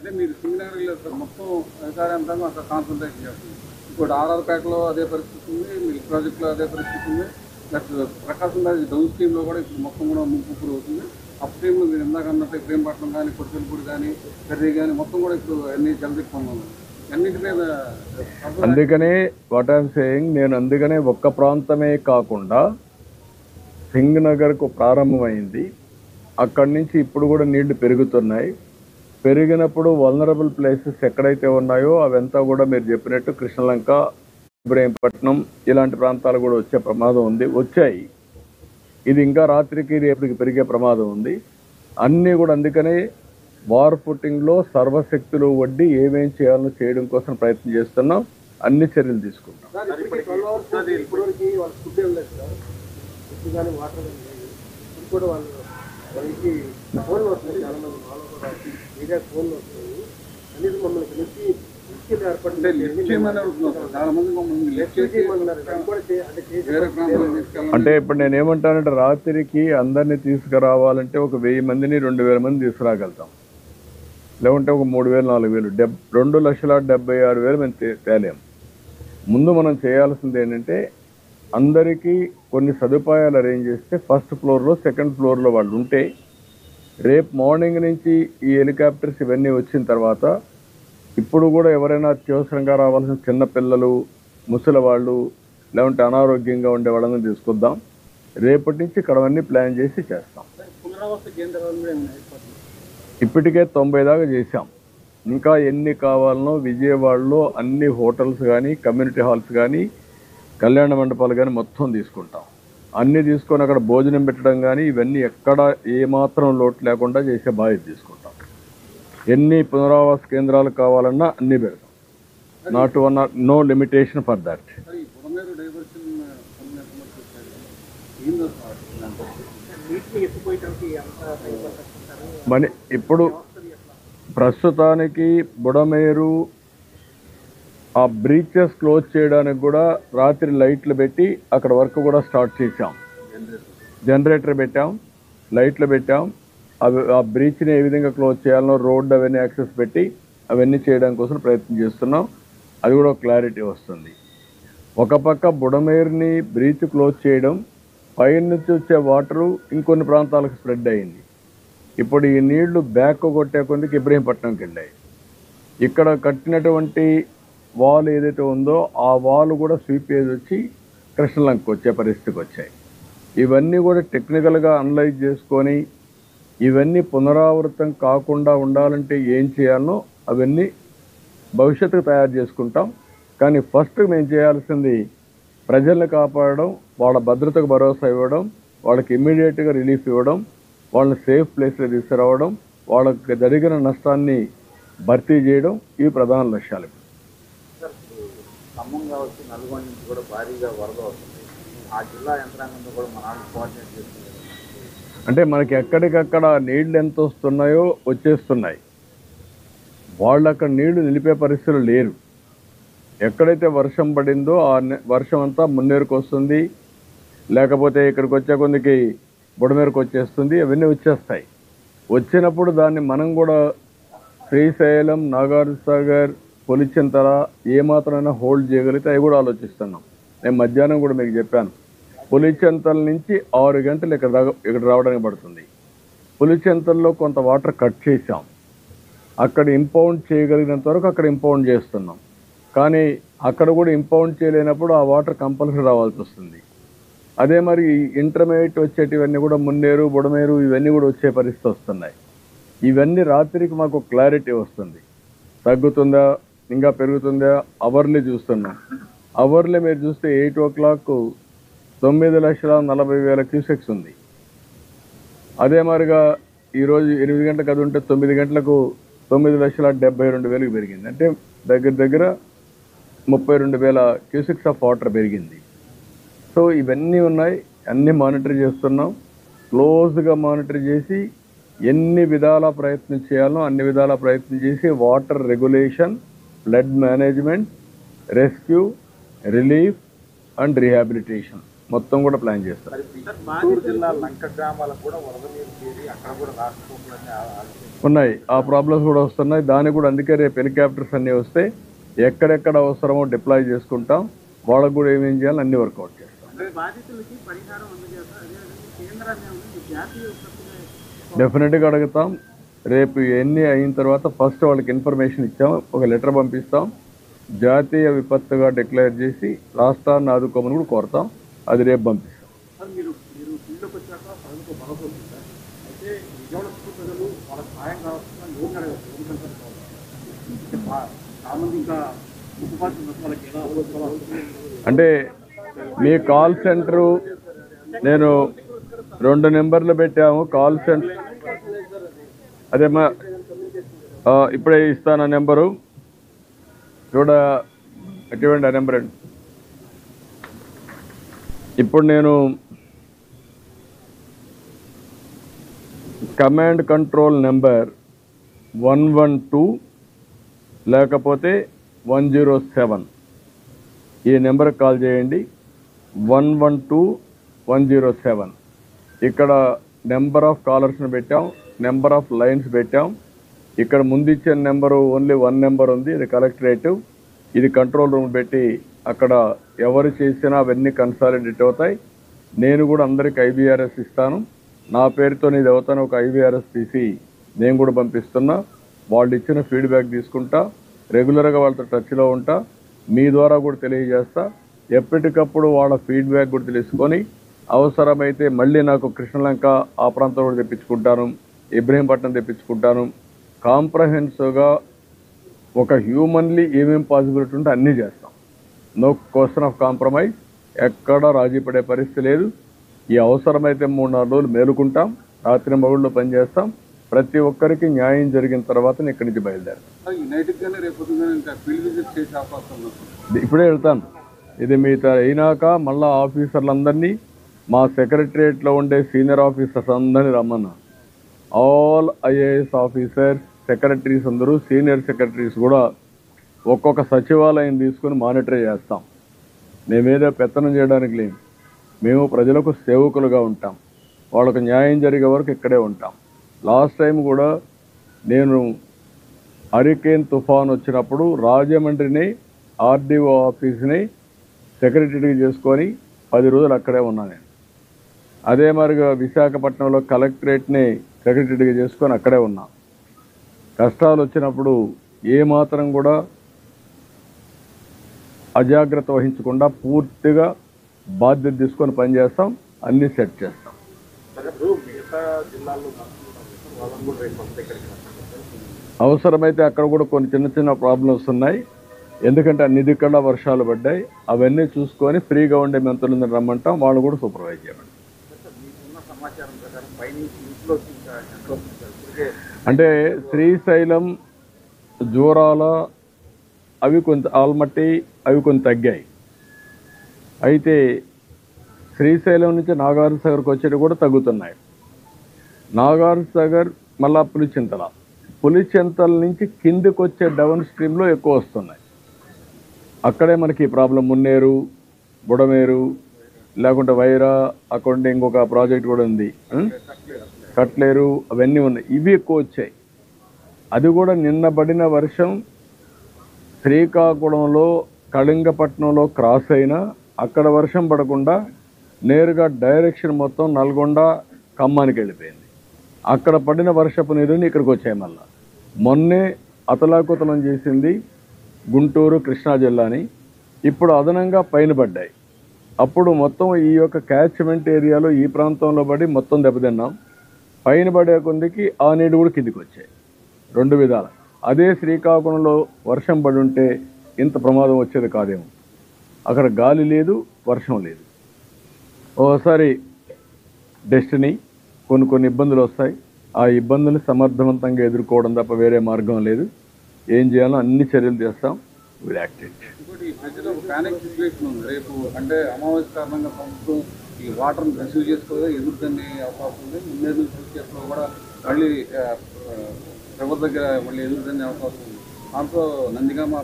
అంటే మీరు సింగనగర్లో మొత్తం అధికార యంత్రాంగం అక్కడ కాన్సన్ట్రేషన్ చేస్తుంది. ఇప్పుడు ఆర్ఆర్పేటలో అదే పరిస్థితి ఉంది, మిల్క్ ప్రాజెక్టులో అదే పరిస్థితి ఉంది, ప్లస్ ప్రకాశం బ్యారేజ్ డౌన్ స్ట్రీమ్లో కూడా ఇప్పుడు మొత్తం కూడా ముంపు గురవుతుంది. అప్ స్ట్రీమ్లో మీరు ఇందాక అన్నట్టు ప్రేమపట్నం కానీ కొట్టుపల్లిపూడి కానీ కర్రీ కానీ మొత్తం కూడా ఇప్పుడు అన్ని జలదిక్కుందాం అన్నింటి మీద. అందుకనే వాట్ ఐఎమ్ సేయింగ్, నేను అందుకనే ఒక్క ప్రాంతమే కాకుండా సింగనగర్కు ప్రారంభమైంది, అక్కడి నుంచి ఇప్పుడు కూడా నీళ్లు పెరుగుతున్నాయి. పెరిగినప్పుడు వల్నరబుల్ ప్లేసెస్ ఎక్కడైతే ఉన్నాయో అవంతా కూడా మీరు చెప్పినట్టు కృష్ణలంక, ఇబ్రహీంపట్నం ఇలాంటి ప్రాంతాలు కూడా వచ్చే ప్రమాదం ఉంది, వచ్చాయి. ఇది ఇంకా రాత్రికి రేపటికి పెరిగే ప్రమాదం ఉంది. అన్నీ కూడా అందుకనే వార్ ఫుటింగ్లో సర్వశక్తులు వడ్డీ ఏమేం చేయాలో చేయడం కోసం ప్రయత్నం చేస్తున్నాం, అన్ని చర్యలు తీసుకుంటాం. అంటే ఇప్పుడు నేను ఏమంటానంటే రాత్రికి అందరినీ తీసుకురావాలంటే ఒక 1000 మందిని 2000 మంది తీసుకురాగలుగుతాం, లేకుంటే ఒక 3000 4000 2,76,000 మేము తేలేం. ముందు మనం చేయాల్సింది ఏంటంటే అందరికీ కొన్ని సదుపాయాలు అరేంజ్ చేస్తే ఫస్ట్ ఫ్లోర్లో సెకండ్ ఫ్లోర్లో వాళ్ళు ఉంటే రేపు మార్నింగ్ నుంచి ఈ హెలికాప్టర్స్ ఇవన్నీ వచ్చిన తర్వాత ఇప్పుడు కూడా ఎవరైనా అత్యవసరంగా రావాల్సిన చిన్నపిల్లలు, ముసలి వాళ్ళు, లేకుంటే అనారోగ్యంగా ఉండే వాళ్ళని తీసుకొద్దాం. రేపటి నుంచి ఇక్కడ అన్నీ ప్లాన్ చేసి చేస్తాం. ఇప్పటికే 90 దాకా చేశాం. ఇంకా ఎన్ని కావాలనో విజయవాడలో అన్ని హోటల్స్ కానీ, కమ్యూనిటీ హాల్స్ కానీ, కళ్యాణ మండపాలు కానీ మొత్తం తీసుకుంటాం. అన్నీ తీసుకొని అక్కడ భోజనం పెట్టడం కానీ ఇవన్నీ ఎక్కడ ఏమాత్రం లోటు లేకుండా చేసే బాధ్యత తీసుకుంటాం. ఎన్ని పునరావాస కేంద్రాలు కావాలన్నా అన్నీ పెడతాం. No limitation for that. మరి ఇప్పుడు ప్రస్తుతానికి బుడమేరు ఆ బ్రీచెస్ క్లోజ్ చేయడానికి కూడా రాత్రి లైట్లు పెట్టి అక్కడ వర్క్ కూడా స్టార్ట్ చేసాం. జనరేటర్ పెట్టాం, లైట్లు పెట్టాం. అవి ఆ బ్రీచ్ని ఏ విధంగా క్లోజ్ చేయాలనో రోడ్డు అవన్నీ యాక్సెస్ పెట్టి అవన్నీ చేయడానికి కోసం ప్రయత్నం చేస్తున్నాం. అది కూడా క్లారిటీ వస్తుంది. ఒక పక్క బుడమేరుని బ్రీచ్ క్లోజ్ చేయడం, పైన నుంచి వచ్చే వాటరు ఇంకొన్ని ప్రాంతాలకు స్ప్రెడ్ అయింది. ఇప్పుడు ఈ నీళ్లు బ్యాక్ కొట్టే కొద్దికి ఇబ్రహీంపట్నంకి వెళ్ళాయి. ఇక్కడ కట్టినటువంటి వాల్ ఏదైతే ఉందో ఆ వాల్ కూడా స్వీప్ చేసి వచ్చి కృష్ణలంకకు వచ్చే పరిస్థితికి వచ్చాయి. ఇవన్నీ కూడా టెక్నికల్గా అనలైజ్ చేసుకొని ఇవన్నీ పునరావృతం కాకుండా ఉండాలంటే ఏం చేయాలనో అవన్నీ భవిష్యత్తుకు తయారు చేసుకుంటాం. కానీ ఫస్ట్ మేము చేయాల్సింది ప్రజల్ని కాపాడడం, వాళ్ళ భద్రతకు భరోసా ఇవ్వడం, వాళ్ళకి ఇమ్మీడియట్గా రిలీఫ్ ఇవ్వడం, వాళ్ళని సేఫ్ ప్లేస్లో తీసుకురావడం, వాళ్ళకి జరిగిన నష్టాన్ని భర్తీ చేయడం, ఇవి ప్రధాన లక్ష్యాలు. ఖమ్మం కావచ్చు, నల్గొండ నుంచి కూడా భారీగా వరద వస్తుంది. ఆ జిల్లా యంత్రాంగంతో కూడా మన కోఆర్డినేట్ చేస్తుంది. అంటే మనకి ఎక్కడికక్కడ నీళ్లు ఎంత వస్తున్నాయో వచ్చేస్తున్నాయి. వాళ్ళు అక్కడ నీళ్లు నిలిపే పరిస్థితులు లేరు. ఎక్కడైతే వర్షం పడిందో ఆ వర్షం అంతా మున్నేరుకు వస్తుంది, లేకపోతే ఇక్కడికి వచ్చే కొద్దికి బుడమేరుకు వచ్చేస్తుంది. అవన్నీ వచ్చేస్తాయి. వచ్చినప్పుడు దాన్ని మనం కూడా శ్రీశైలం, నాగార్జునసాగర్, పులిచింతల ఏమాత్రమైనా హోల్డ్ చేయగలిగితే అవి కూడా ఆలోచిస్తున్నాం. నేను మధ్యాహ్నం కూడా మీకు చెప్పాను, పులిచింతల నుంచి 6 గంటలు ఇక్కడ రావడానికి పడుతుంది. పులిచింతల్లో కొంత వాటర్ కట్ చేసాం. అక్కడ ఇంపౌండ్ చేయగలిగినంత వరకు అక్కడ ఇంపౌండ్ చేస్తున్నాం. కానీ అక్కడ కూడా ఇంపౌండ్ చేయలేనప్పుడు ఆ వాటర్ కంపల్సరీ రావాల్సి వస్తుంది. అదే మరి ఇంటర్మీడియట్ వచ్చేటివన్నీ కూడా మున్నేరు, బుడమేరు ఇవన్నీ కూడా వచ్చే పరిస్థితి వస్తున్నాయి. ఇవన్నీ రాత్రికి మాకు క్లారిటీ వస్తుంది. తగ్గుతుందా ఇంకా పెరుగుతుందా అవర్లీ చూస్తున్నాం. అవర్లీ మీరు చూస్తే 8 o'clock 9,40,000 క్యూసెక్స్ ఉంది. అదే మరిగా ఈరోజు 8 గంటలకు అది ఉంటే 9 గంటలకు 9,72,000 పెరిగింది. అంటే దగ్గర 32,000 క్యూసెక్స్ ఆఫ్ వాటర్ పెరిగింది. సో ఇవన్నీ ఉన్నాయి, అన్నీ మానిటర్ చేస్తున్నాం. క్లోజ్గా మానిటర్ చేసి ఎన్ని విధాల ప్రయత్నం చేయాలో అన్ని విధాల ప్రయత్నం చేసి water regulation, flood management, rescue, relief and rehabilitation మొత్తం కూడా ప్లాన్ చేస్తాం. చిత్తూరు జిల్లా లంక గ్రామాలకు కూడా వరద నీరు చేరి అక్కడ కూడా రాష్ట్రంలోనే ఉన్నాయి. ఆ ప్రాబ్లమ్స్ కూడా వస్తున్నాయి. దానికి కూడా అందుకే రేపు హెలికాప్టర్స్ అన్నీ వస్తే ఎక్కడెక్కడ అవసరమో డిప్లాయ్ చేసుకుంటాం. వాళ్ళకు కూడా ఏమేం చేయాలి అన్ని వర్కౌట్ చేస్తాం. డెఫినెట్గా అడుగుతాం. రేపు ఎన్ని అయిన తర్వాత ఫస్ట్ వాళ్ళకి ఇన్ఫర్మేషన్ ఇచ్చాం, ఒక లెటర్ పంపిస్తాం, జాతీయ విపత్తుగా డిక్లేర్ చేసి రాష్ట్రాన్ని ఆదుకోమని కూడా కోరుతాం. అది రేపు పంపిస్తాం. అంటే మీ కాల్ సెంటరు నేను 2 నెంబర్లు పెట్టాము కాల్ సెంటర్. అదేమా ఇప్పుడే ఇస్తాను ఆ నెంబరు చూడ అటువంటి ఆ నెంబర్ అండి. ఇప్పుడు నేను కమాండ్ కంట్రోల్ నెంబర్ 112 లేకపోతే 107 ఈ నెంబర్కి కాల్ చేయండి. 112-107 ఇక్కడ నెంబర్ ఆఫ్ కాలర్స్ని పెట్టాం, నెంబర్ ఆఫ్ లైన్స్ పెట్టాం. ఇక్కడ ముందు ఇచ్చిన నెంబరు ఓన్లీ 1 నెంబర్ ఉంది, ఇది కలెక్టరేటివ్. ఇది కంట్రోల్ రూమ్ పెట్టి అక్కడ ఎవరు చేసినా అవన్నీ కన్సాలిడేట్ అవుతాయి. నేను కూడా అందరికి ఐబీఆర్ఎస్ ఇస్తాను. నా పేరుతో ఇది అవుతాను ఒక ఐబీఆర్ఎస్ తీసి నేను కూడా పంపిస్తున్నా. వాళ్ళు ఇచ్చిన ఫీడ్బ్యాక్ తీసుకుంటా, రెగ్యులర్గా వాళ్ళతో టచ్లో ఉంటా, మీ ద్వారా కూడా తెలియజేస్తా. ఎప్పటికప్పుడు వాళ్ళ ఫీడ్బ్యాక్ కూడా తెలుసుకొని అవసరమైతే మళ్ళీ నాకు కృష్ణలంక ఆ ప్రాంతం కూడా తెప్పించుకుంటాను, ఇబ్రహీంపట్నం తెప్పించుకుంటాను. కాంప్రహెన్సివ్గా ఒక హ్యూమన్లీ ఏమేమి పాసిబిలిటీ ఉంటే అన్నీ చేస్తాం. నో క్వశ్చన్ ఆఫ్ కాంప్రమైజ్, ఎక్కడా రాజీ పడే పరిస్థితి లేదు. ఈ అవసరమైతే 3-4 రోజులు మేలుకుంటాం, రాత్రి మగుళ్ళు పనిచేస్తాం. ప్రతి ఒక్కరికి న్యాయం జరిగిన తర్వాత ఇక్కడి నుంచి బయలుదేరాం. ఇప్పుడే వెళ్తాను. ఇది మీతో అయినాక మళ్ళా ఆఫీసర్లందరినీ మా సెక్రటరియట్లో ఉండే సీనియర్ ఆఫీసర్స్ అందరినీ రమ్మన్నా. ఆల్ ఐఏఎస్ ఆఫీసర్స్, సెక్రటరీస్ అందరూ, సీనియర్ సెక్రటరీస్ కూడా ఒక్కొక్క సచివాలయం తీసుకుని మానిటర్ చేస్తాం. మేమేదో పెత్తనం చేయడానికి లేము. మేము ప్రజలకు సేవకులుగా ఉంటాం. వాళ్ళకు న్యాయం జరిగే వరకు ఇక్కడే ఉంటాం. లాస్ట్ టైం కూడా నేను హరికేన్ తుఫాన్ వచ్చినప్పుడు రాజమండ్రిని ఆర్డీఓ ఆఫీస్ని సెక్రటరీగా చేసుకొని 10 రోజులు అక్కడే ఉన్నా నేను. అదే మరిగా విశాఖపట్నంలో కలెక్టరేట్ని సెక్రటరీగా చేసుకొని అక్కడే ఉన్నా. కష్టాలు వచ్చినప్పుడు ఏమాత్రం కూడా అజాగ్రత్త వహించకుండా పూర్తిగా బాధ్యత తీసుకొని పనిచేస్తాం, అన్నీ సెట్ చేస్తాం. అవసరమైతే అక్కడ కూడా కొన్ని చిన్న చిన్న ప్రాబ్లమ్స్ ఉన్నాయి. ఎందుకంటే అన్ని దిక్కల వర్షాలు పడ్డాయి. అవన్నీ చూసుకొని ఫ్రీగా ఉండే మంత్రులను రమ్మంటాం, వాళ్ళు కూడా సూపర్వైజ్ చేయమంటాం. అంటే శ్రీశైలం, జూరాల అవి కొంత ఆల్మట్టి అవి కొంత తగ్గాయి. అయితే శ్రీశైలం నుంచి నాగార్జున సాగర్కి వచ్చేవి కూడా తగ్గుతున్నాయి. నాగార్జున సాగర్ మళ్ళా పులిచింతల నుంచి కిందికి వచ్చే డౌన్ స్ట్రీమ్లో ఎక్కువ వస్తున్నాయి. అక్కడే మనకి ప్రాబ్లం. మున్నేరు, బుడమేరు, లేకుంటే వైరా, అక్కడ ఇంకొక ప్రాజెక్ట్ కూడా ఉంది, కట్లేరు, అవన్నీ ఉన్నాయి. ఇవి ఎక్కువ వచ్చాయి. అది కూడా నిన్న పడిన వర్షం శ్రీకాకుళంలో, కళింగపట్నంలో క్రాస్ అయినా అక్కడ వర్షం పడకుండా నేరుగా డైరెక్షన్ మొత్తం నల్గొండ, ఖమ్మానికి వెళ్ళిపోయింది. అక్కడ పడిన వర్షపు నీరుని ఇక్కడికి వచ్చాయి. మళ్ళా మొన్నే అతలాకుతలం చేసింది గుంటూరు, కృష్ణా జిల్లాని. ఇప్పుడు అదనంగా పైన పడ్డాయి. అప్పుడు మొత్తం ఈ యొక్క క్యాచ్మెంట్ ఏరియాలో ఈ ప్రాంతంలో పడి మొత్తం దెబ్బతిన్నాం. పైన పడే కొందికి ఆ నీళ్ళు కూడా కిందికి వచ్చాయి. 2 విధాలు. అదే శ్రీకాకుళంలో వర్షం పడి ఉంటే ఇంత ప్రమాదం వచ్చేది కాదేమో. అక్కడ గాలి లేదు, వర్షం లేదు. ఓసారి డెస్టినీ, కొన్ని ఇబ్బందులు వస్తాయి. ఆ ఇబ్బందులు సమర్థవంతంగా ఎదుర్కోవడం తప్ప వేరే మార్గం లేదు. ఏం చేయాలో అన్ని చర్యలు చేస్తాం. Will act it. ఇంకోటి ప్రజలు ప్యానిక్ సిచ్యువేషన్ ఉంది. రేపు అంటే అమావాస్య కారణంగా ప్రభుత్వం ఈ వాటర్ని రిసీవ్ చేసుకోగా ఎదురుదనే అవకాశం ఉంది. ముందేళ్ళు ఫ్యూచర్స్లో కూడా మళ్ళీ ఎవరి దగ్గర మళ్ళీ ఎదురుదనే అవకాశం ఉంది. దాంతో నందిగామ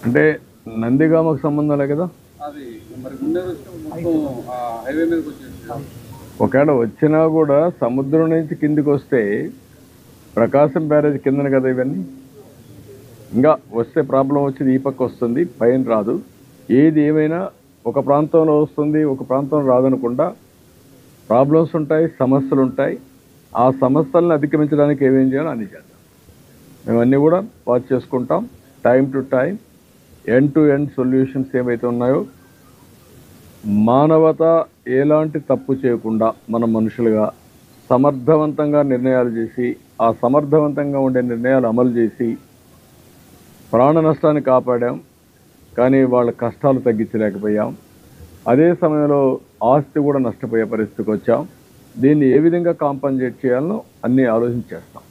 అంటే నందిగామకు సంబంధం లే కదా, అది మరి ముందే వచ్చి మొత్తం హైవే మీదకి వచ్చేసి ఒకవేళ వచ్చినా కూడా సముద్రం నుంచి కిందికి వస్తే ప్రకాశం బ్యారేజ్ కిందన కదా ఇవన్నీ. ఇంకా వస్తే ప్రాబ్లం వచ్చేది ఈ పక్క వస్తుంది, పైన రాదు. ఏది ఏమైనా ఒక ప్రాంతంలో వస్తుంది, ఒక ప్రాంతంలో రాదనకుండా ప్రాబ్లమ్స్ ఉంటాయి, సమస్యలు ఉంటాయి. ఆ సమస్యలను అధిగమించడానికి ఏమేం చేయాలో అన్ని చేద్దాం. మేమన్నీ కూడా వాచ్ చేసుకుంటాం. Time to time end to end solutions ఏవైతే ఉన్నాయో మానవత ఎలాంటి తప్పు చేయకుండా మనం మనుషులుగా సమర్థవంతంగా నిర్ణయాలు చేసి ఆ సమర్థవంతంగా ఉండే నిర్ణయాలు అమలు చేసి ప్రాణ నష్టాన్ని కాపాడాం, కానీ వాళ్ళ కష్టాలు తగ్గించలేకపోయాం. అదే సమయంలో ఆస్తి కూడా నష్టపోయే పరిస్థితికి వచ్చాం. దీన్ని ఏ విధంగా కాంపన్సేట్ చేయాలనో అన్నీ ఆలోచించేస్తాం.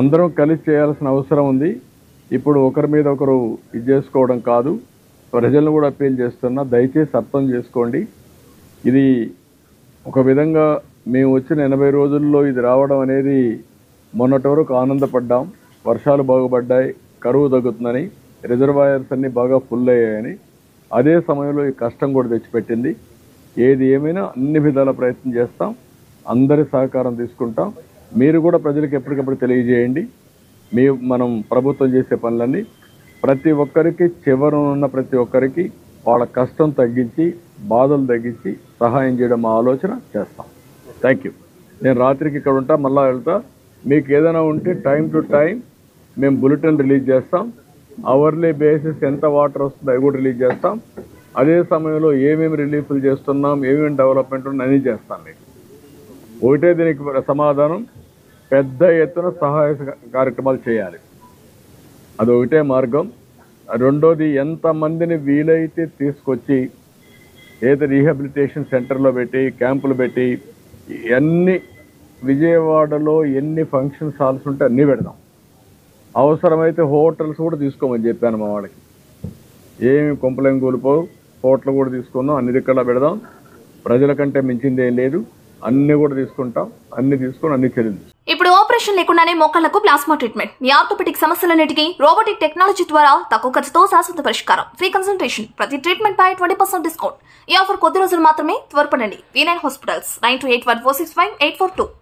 అందరం కలిసి చేయాల్సిన అవసరం ఉంది. ఇప్పుడు ఒకరి మీద ఒకరు ఇది చేసుకోవడం కాదు. ప్రజలను కూడా అప్పీల్ చేస్తున్నా, దయచేసి అర్థం చేసుకోండి. ఇది ఒక విధంగా మేము వచ్చిన 80 రోజుల్లో ఇది రావడం అనేది మొన్నటి వరకు ఆనందపడ్డాం. వర్షాలు బాగుపడ్డాయి, కరువు తగ్గుతుందని, రిజర్వాయర్స్ అన్నీ బాగా ఫుల్ అయ్యాయని. అదే సమయంలో ఈ కష్టం కూడా తెచ్చిపెట్టింది. ఏది ఏమైనా అన్ని విధాల ప్రయత్నం చేస్తాం, అందరి సహకారం తీసుకుంటాం. మీరు కూడా ప్రజలకు ఎప్పటికప్పుడు తెలియజేయండి. మనం ప్రభుత్వం చేసే పనులన్నీ ప్రతి ఒక్కరికి, చివరనున్న ప్రతి ఒక్కరికి వాళ్ళ కష్టం తగ్గించి, బాధలు తగ్గించి సహాయం చేయడం మా ఆలోచన చేస్తాం. Thank you. నేను రాత్రికి ఇక్కడ ఉంటా, మళ్ళీ వెళ్తా. మీకు ఏదైనా ఉంటే టైం టు టైం మేము బులెటిన్ రిలీజ్ చేస్తాం. అవర్లీ బేసిస్ ఎంత వాటర్ వస్తుందో అవి కూడా రిలీజ్ చేస్తాం. అదే సమయంలో ఏమేమి రిలీఫ్లు చేస్తున్నాం, ఏమేమి డెవలప్మెంట్ ఉన్నాయి అన్నీ చేస్తాం. మీకు ఒకటే దీనికి సమాధానం, పెద్ద ఎత్తున సహాయ కార్యక్రమాలు చేయాలి. అదొకటే మార్గం. రెండోది, ఎంతమందిని వీలైతే తీసుకొచ్చి ఏదో రీహాబిలిటేషన్ సెంటర్లో పెట్టి, క్యాంపులు పెట్టి, అన్ని విజయవాడలో ఎన్ని ఫంక్షన్ హాల్స్ ఉంటే అన్నీ పెడదాం. అవసరమైతే హోటల్స్ కూడా తీసుకోమని చెప్పాను మా వాళ్ళకి. ఏమి కొంపలేం కూలిపోవు, హోటల్ కూడా తీసుకుందాం, అన్ని దిక్కలా పెడదాం. ప్రజల కంటే మించింది ఏం లేదు. అన్ని కూడా తీసుకుంటాం, అన్ని తీసుకొని అన్ని చెల్లింది. ఇప్పుడు ఆపరేషన్ లేకుండానే మోకాళ్లకు ప్లాస్మా ట్రీట్మెంట్. మీ ఆర్థోపెడిక్ సమస్యలన్నిటికీ రోబోటిక్ టెక్నాలజీ ద్వారా తక్కువ ఖర్చుతో శాశ్వత పరిష్కారం. Free consultation. ప్రతి ట్రీట్మెంట్ పై 20% డిస్కౌంట్. ఈ ఆఫర్ కొద్ది రోజులు మాత్రమే. త్వరపడండి. V9 hospitals 9281465842.